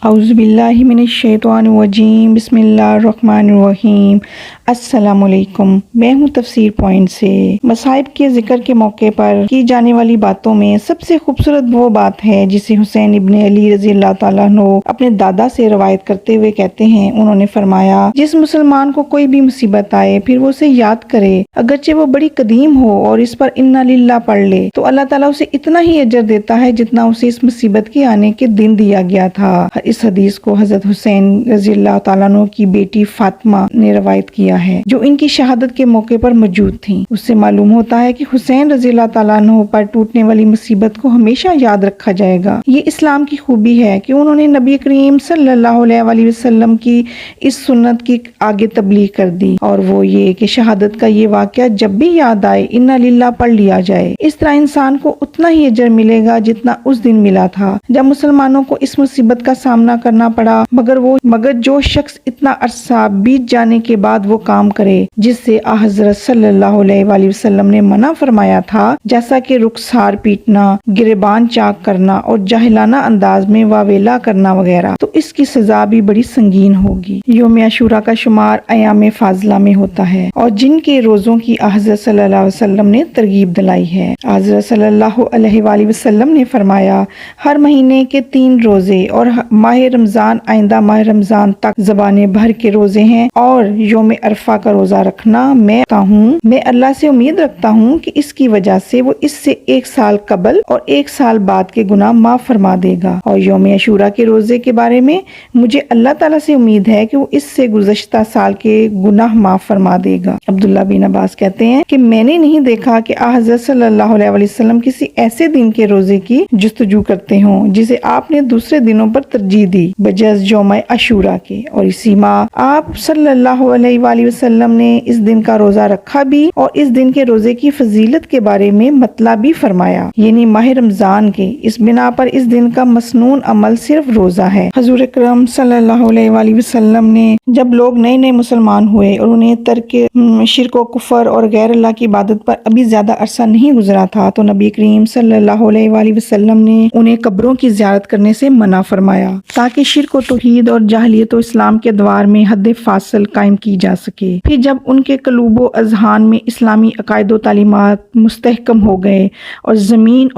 اعوذ باللہ من الشیطان الرجیم، بسم اللہ الرحمن الرحیم۔ السلام علیکم، میں ہوں تفسیر پوائنٹ سے۔ مصائب کے ذکر کے موقع پر کی جانے والی باتوں میں سب سے خوبصورت وہ بات ہے جسے حسین ابن علی رضی اللہ تعالیٰ عنہ اپنے دادا سے روایت کرتے ہوئے کہتے ہیں، انہوں نے فرمایا، جس مسلمان کو کوئی بھی مصیبت آئے پھر وہ اسے یاد کرے، اگرچہ وہ بڑی قدیم ہو، اور اس پر انا للہ پڑھ لے تو اللہ تعالیٰ اسے اتنا ہی اجر دیتا ہے جتنا اسے اس مصیبت کے آنے کے دن دیا گیا تھا۔ اس حدیث کو حضرت حسین رضی اللہ تعالیٰ عنہ کی بیٹی فاطمہ نے روایت کیا ہے، جو ان کی شہادت کے موقع پر موجود تھیں۔ اس سے معلوم ہوتا ہے کہ حسین رضی اللہ تعالیٰ عنہ پر ٹوٹنے والی مصیبت کو ہمیشہ یاد رکھا جائے گا۔ یہ اسلام کی خوبی ہے کہ انہوں نے نبی کریم صلی اللہ علیہ وآلہ وسلم کی اس سنت کی آگے تبلیغ کر دی، اور وہ یہ کہ شہادت کا یہ واقعہ جب بھی یاد آئے انا للہ پڑھ لیا جائے۔ اس طرح انسان کو اتنا ہی اجر ملے گا جتنا اس دن ملا تھا جب مسلمانوں کو اس مصیبت کا سامنا کرنا پڑا، مگر جو شخص اتنا عرصہ بیت جانے کے بعد وہ کام کرے جس سے حضرت صلی اللہ علیہ وآلہ وسلم نے منع فرمایا تھا، جیسا کہ رخسار پیٹنا، گریبان چاک کرنا اور جاہلانہ انداز میں واویلا کرنا وغیرہ، تو اس کی سزا بھی بڑی سنگین ہوگی۔ یوم عاشوراء کا شمار ایام فاضلہ میں ہوتا ہے، اور جن کے روزوں کی حضرت صلی اللہ علیہ وسلم نے ترغیب دلائی ہے۔ حضرت صلی اللہ علیہ وآلہ وسلم نے فرمایا، ہر مہینے کے 3 روزے اور ماہ رمضان آئندہ ماہ رمضان تک زبانیں بھر کے روزے ہیں، اور یوم عرفہ کا روزہ رکھنا میں اللہ سے امید رکھتا ہوں کہ اس کی وجہ سے وہ اس سے 1 سال قبل اور 1 سال بعد کے گناہ معاف فرما دے گا، اور یوم عاشوراء کے روزے کے بارے میں مجھے اللہ تعالیٰ سے امید ہے کہ وہ اس سے گزشتہ سال کے گناہ معاف فرما دے گا۔ عبداللہ بن عباس کہتے ہیں کہ میں نے نہیں دیکھا کہ حضرت صلی اللہ علیہ وسلم کسی ایسے دن کے روزے کی جستجو کرتے ہوں جسے آپ نے دوسرے دنوں پر ترجیح دی بجز یوم عاشوراء کے، اور اسی ماہ آپ صلی اللہ علیہ وآلہ وسلم نے اس دن کا روزہ رکھا بھی، اور اس دن کے روزے کی فضیلت کے بارے میں مطلع بھی فرمایا، یعنی ماہ رمضان کے۔ اس بنا پر اس دن کا مسنون عمل صرف روزہ ہے۔ حضور اکرم صلی اللہ علیہ وآلہ وسلم نے جب لوگ نئے مسلمان ہوئے اور انہیں ترک شرک و کفر اور غیر اللہ کی عبادت پر ابھی زیادہ عرصہ نہیں گزرا تھا، تو نبی کریم صلی اللہ علیہ وآلہ وسلم نے انہیں قبروں کی زیارت کرنے سے منع فرمایا، تاکہ شرک و توحید اور جاہلیت و اسلام کے ادوار میں حد فاصل قائم کی جا سکے۔ پھر جب ان کے قلوب و اذہان میں اسلامی عقائد و تعلیمات مستحکم ہو گئے اور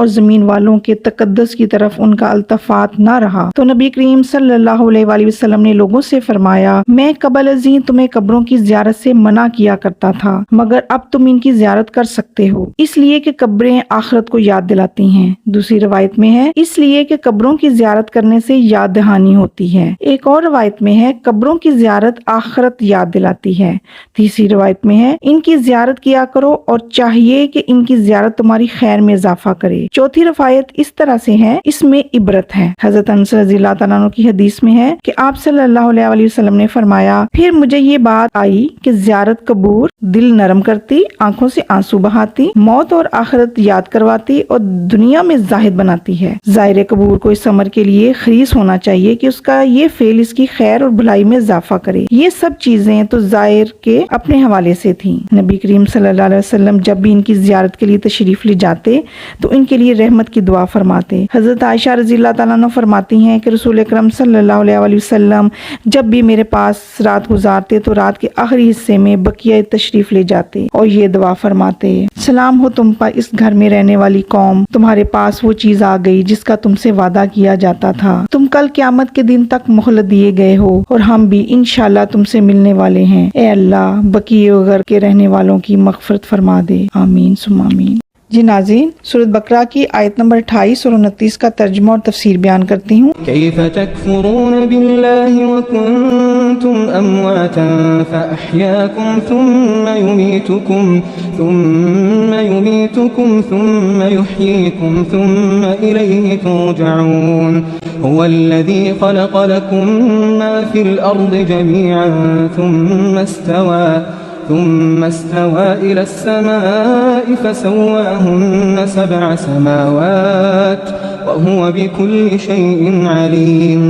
زمین والوں کے تقدس کی طرف ان کا التفات نہ رہا، تو نبی کریم صلی اللہ علیہ وآلہ وسلم نے لوگوں سے فرمایا، میں قبل ازیں تمہیں قبروں کی زیارت سے منع کیا کرتا تھا، مگر اب تم ان کی زیارت کر سکتے ہو، اس لیے کہ قبریں آخرت کو یاد دلاتی ہیں۔ دوسری روایت میں ہے، اس لیے کہ قبروں کی زیارت کرنے سے یاد دہانی ہوتی ہے۔ ایک اور روایت میں ہے، قبروں کی زیارت آخرت یاد دلاتی ہے۔ تیسری روایت میں ہے، ان کی زیارت کیا کرو اور چاہیے کہ ان کی زیارت تمہاری خیر میں اضافہ کرے۔ چوتھی روایت اس طرح سے ہے، اس میں عبرت ہے۔ حضرت انس رضی اللہ تعالیٰ عنہ کی حدیث میں ہے کہ آپ صلی اللہ علیہ وآلہ وسلم نے فرمایا، پھر مجھے یہ بات آئی کہ زیارت قبور دل نرم کرتی، آنکھوں سے آنسو بہاتی، موت اور آخرت یاد کرواتی اور دنیا میں زاہد بناتی ہے۔ زائر قبور کو اس عمر کے لیے خریص ہونا چاہیے کہ اس کا یہ فعل اس کی خیر اور بھلائی میں اضافہ کرے۔ یہ سب چیزیں تو زائر کے اپنے حوالے سے تھیں۔ نبی کریم صلی اللہ علیہ وسلم جب بھی ان کی زیارت کے لیے تشریف لے جاتے تو ان کے لیے رحمت کی دعا فرماتے۔ حضرت عائشہ رضی اللہ تعالیٰ عنہ فرماتی ہیں کہ رسول اکرم صلی اللہ علیہ وآلہ وسلم جب بھی میرے پاس رات گزارتے تو رات کے آخری حصے میں بقیہ تشریف لے جاتے اور یہ دعا فرماتے، سلام ہو تم پر اس گھر میں رہنے والی قوم، تمہارے پاس وہ چیز آ گئی جس کا تم سے وعدہ کیا جاتا تھا، تم کل قیامت کے دن تک مہلت دیے گئے ہو، اور ہم بھی انشاءاللہ تم سے ملنے والے ہیں۔ اے اللہ بقیع گھر کے رہنے والوں کی مغفرت فرما دے، آمین ثم آمین۔ جی ناظرین، سورۃ بقرہ کی آیت نمبر 28 اور 29 کا ترجمہ اور تفسیر بیان کرتی ہوں۔ کیف تکفرون باللہ وکنتم امواتا فاحیاکم ثم یمیتکم ثم یحییکم ثم الیہ ترجعون هو الذی خلق لکم ما فی الارض جميعا ثم استوى إلى السماء فسواهن 7 سماوات وهو بكل شيء عليم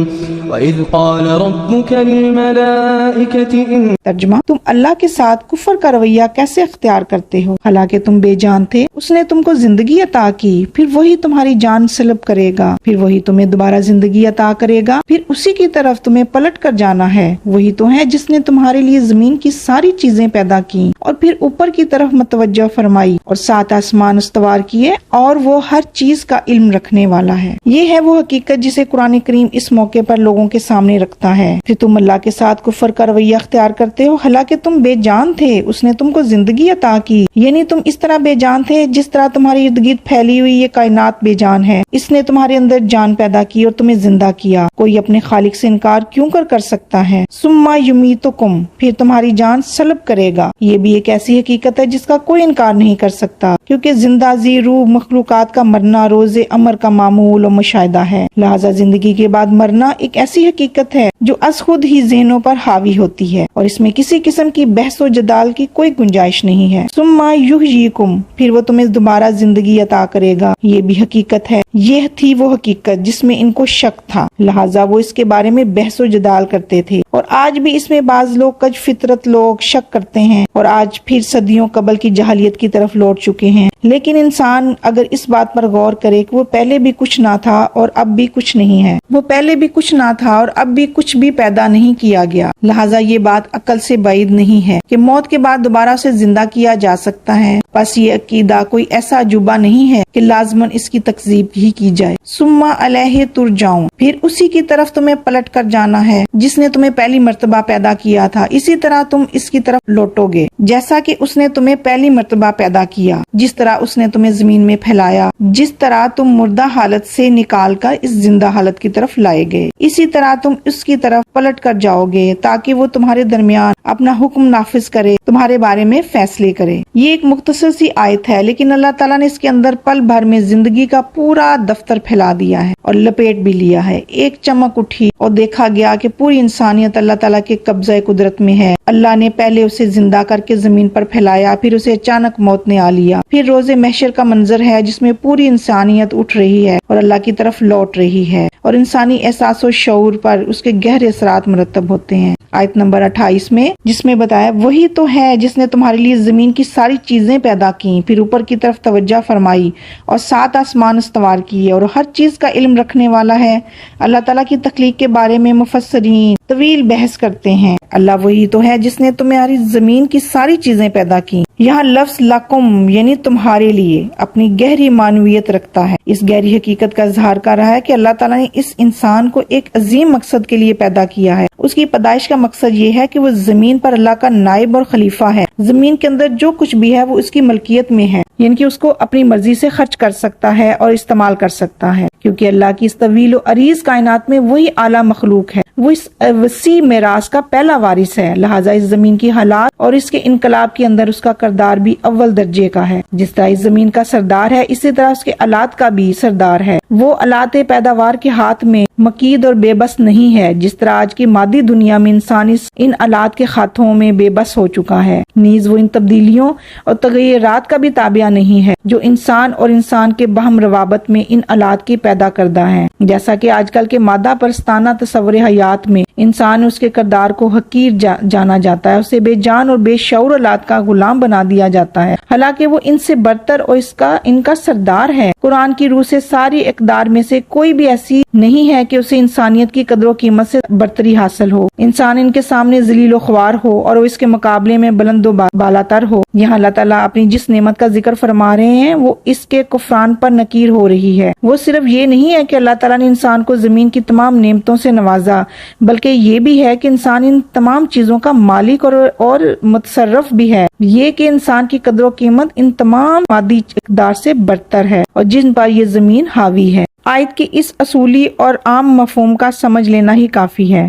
وإذ قال ربك للملائكة ترجمہ، تم اللہ کے ساتھ کفر کا رویہ کیسے اختیار کرتے ہو؟ حالانکہ تم بے جان تھے، اس نے تم کو زندگی عطا کی، پھر وہی تمہاری جان سلب کرے گا، پھر وہی تمہیں دوبارہ زندگی عطا کرے گا، پھر اسی کی طرف تمہیں پلٹ کر جانا ہے۔ وہی تو ہے جس نے تمہارے لیے زمین کی ساری چیزیں پیدا کی اور پھر اوپر کی طرف متوجہ فرمائی اور 7 آسمان استوار کیے، اور وہ ہر چیز کا علم رکھنے والا ہے۔ یہ ہے وہ حقیقت جسے قرآن کریم اس موقع پر لوگوں کے سامنے رکھتا ہے کہ تم اللہ کے ساتھ کفر کا رویہ اختیار کرتے ہو، حالانکہ تم بے جان تھے، اس نے تم کو زندگی عطا کی، یعنی تم اس طرح بے جان تھے جس طرح تمہاری ارد گرد پھیلی ہوئی یہ کائنات بے جان ہے۔ اس نے تمہارے اندر جان پیدا کی اور تمہیں زندہ کیا۔ کوئی اپنے خالق سے انکار کیوں کر سکتا ہے؟ ثم یمیتکم، پھر تمہاری جان سلب کرے گا۔ یہ بھی ایک ایسی حقیقت ہے جس کا کوئی انکار نہیں کر سکتا، کیونکہ زندہ ذی روح مخلوقات کا مرنا روز امر کا معمول و مشاہدہ ہے، لہذا زندگی کے بعد مرنا ایک ایسی حقیقت ہے جو از خود ہی ذہنوں پر حاوی ہوتی ہے اور اس میں کسی قسم کی بحث و جدال کی کوئی گنجائش نہیں ہے۔ ثم یحییکم، پھر وہ تمہیں دوبارہ زندگی عطا کرے گا۔ یہ بھی حقیقت ہے، یہ تھی وہ حقیقت جس میں ان کو شک تھا، لہذا وہ اس کے بارے میں بحث و جدال کرتے تھے، اور آج بھی اس میں بعض لوگ کج فطرت لوگ شک کرتے ہیں اور آج پھر صدیوں قبل کی جہلیت کی طرف لوٹ چکے ہیں۔ لیکن انسان اگر اس بات پر غور کرے کہ وہ پہلے بھی کچھ نہ تھا اور اب بھی کچھ نہیں ہے، وہ پہلے بھی کچھ نہ تھا اور اب بھی کچھ بھی پیدا نہیں کیا گیا، لہٰذا یہ بات عقل سے بعید نہیں ہے کہ موت کے بعد دوبارہ اسے زندہ کیا جا سکتا ہے۔ بس یہ عقیدہ کوئی ایسا عجوبہ نہیں ہے کہ لازماً اس کی تکذیب ہی کی جائے۔ ثم الیہ ترجعون، پھر اسی کی طرف تمہیں پلٹ کر جانا ہے جس نے تمہیں پہلی مرتبہ پیدا کیا تھا، اسی طرح تم اس کی طرف لوٹو گے جیسا کہ اس نے تمہیں پہلی مرتبہ پیدا کیا، جس طرح اس نے تمہیں زمین میں پھیلایا، جس طرح تم مردہ حالت سے نکال کر اس زندہ حالت کی طرف لائے گئے، اسی طرح تم اس کی طرف پلٹ کر جاؤ گے تاکہ وہ تمہارے درمیان اپنا حکم نافذ کرے، تمہارے بارے میں فیصلے کرے۔ یہ ایک مختصر سی آیت ہے، لیکن اللہ تعالیٰ نے اس کے اندر پل بھر میں زندگی کا پورا دفتر پھیلا دیا ہے اور لپیٹ بھی لیا ہے۔ ایک چمک اٹھی اور دیکھا گیا کہ پوری انسانیت اللہ تعالیٰ کے قبضہ قدرت میں ہے۔ اللہ نے پہلے اسے زندہ کر کے زمین پر پھیلایا، پھر اسے اچانک موت نے آ لیا۔ پھر روز محشر کا منظر ہے جس میں پوری انسانیت اٹھ رہی ہے اور اللہ کی طرف لوٹ رہی ہے، اور انسانی احساس و شعور پر اس کے گہرے اثرات مرتب ہوتے ہیں۔ آیت نمبر 28 میں جس میں بتایا وہی تو ہے جس نے تمہارے لیے زمین کی ساری چیزیں پیدا کی، پھر اوپر کی طرف توجہ فرمائی اور 7 آسمان استوار کیے، اور ہر چیز کا علم رکھنے والا ہے۔ اللہ تعالیٰ کی تخلیق کے بارے میں مفسرین طویل بحث کرتے ہیں۔ اللہ وہی تو ہے جس نے تمہاری زمین کی ساری چیزیں پیدا کی۔ یہاں لفظ لکم یعنی تمہارے لیے اپنی گہری معنویت رکھتا ہے۔ اس گہری حقیقت کا اظہار کر رہا ہے کہ اللہ تعالیٰ نے اس انسان کو ایک عظیم مقصد کے لیے پیدا کیا ہے۔ اس کی پیدائش کا مقصد یہ ہے کہ وہ زمین پر اللہ کا نائب اور خلیفہ ہے۔ زمین کے اندر جو کچھ بھی ہے وہ اس کی ملکیت میں ہے، یعنی کہ اس کو اپنی مرضی سے خرچ کر سکتا ہے اور استعمال کر سکتا ہے، کیونکہ اللہ کی اس طویل و عریض کائنات میں وہی اعلیٰ مخلوق ہے، وہ اس وسیع میراث کا پہلا وارث ہے، لہٰذا اس زمین کی حالات اور اس کے انقلاب کے اندر اس کا کردار بھی اول درجے کا ہے۔ جس طرح اس زمین کا سردار ہے، اسی طرح اس کے آلات کا بھی سردار ہے۔ وہ آلات پیداوار کے ہاتھ میں مقید اور بے بس نہیں ہے، جس طرح آج کی مادی دنیا میں انسان ان آلات کے ہاتھوں میں بے بس ہو چکا ہے، نیز وہ ان تبدیلیوں اور تغیرات کا بھی تابع نہیں ہے جو انسان اور انسان کے باہم روابط میں ان آلات کی پیدا کردہ ہیں۔ جیسا کہ آج کل کے مادہ پرستانہ تصور حیات میں انسان اس کے کردار کو حقیر جانا جاتا ہے، اسے بے جان اور بے شعور آلات کا غلام بنا دیا جاتا ہے، حالانکہ وہ ان سے برتر اور ان کا سردار ہے۔ قرآن کی روح سے ساری اقدار میں سے کوئی بھی ایسی نہیں ہے کہ اسے انسانیت کی قدر و قیمت سے برتری حاصل ہو، انسان ان کے سامنے ذلیل و خوار ہو اور وہ اس کے مقابلے میں بلند و بالاتر ہو۔ یہاں اللہ تعالیٰ اپنی جس نعمت کا ذکر فرما رہے ہیں وہ اس کے کفران پر نکیر ہو رہی ہے۔ وہ صرف یہ نہیں ہے کہ اللہ تعالیٰ نے انسان کو زمین کی تمام نعمتوں سے نوازا، بلکہ یہ بھی ہے کہ انسان ان تمام چیزوں کا مالک اور متصرف بھی ہے، یہ کہ انسان کی قدر و قیمت ان تمام مادی اقدار سے برتر ہے اور جن پر یہ زمین حاوی ہے۔ آیت کی اس اصولی اور عام مفہوم کا سمجھ لینا ہی کافی ہے۔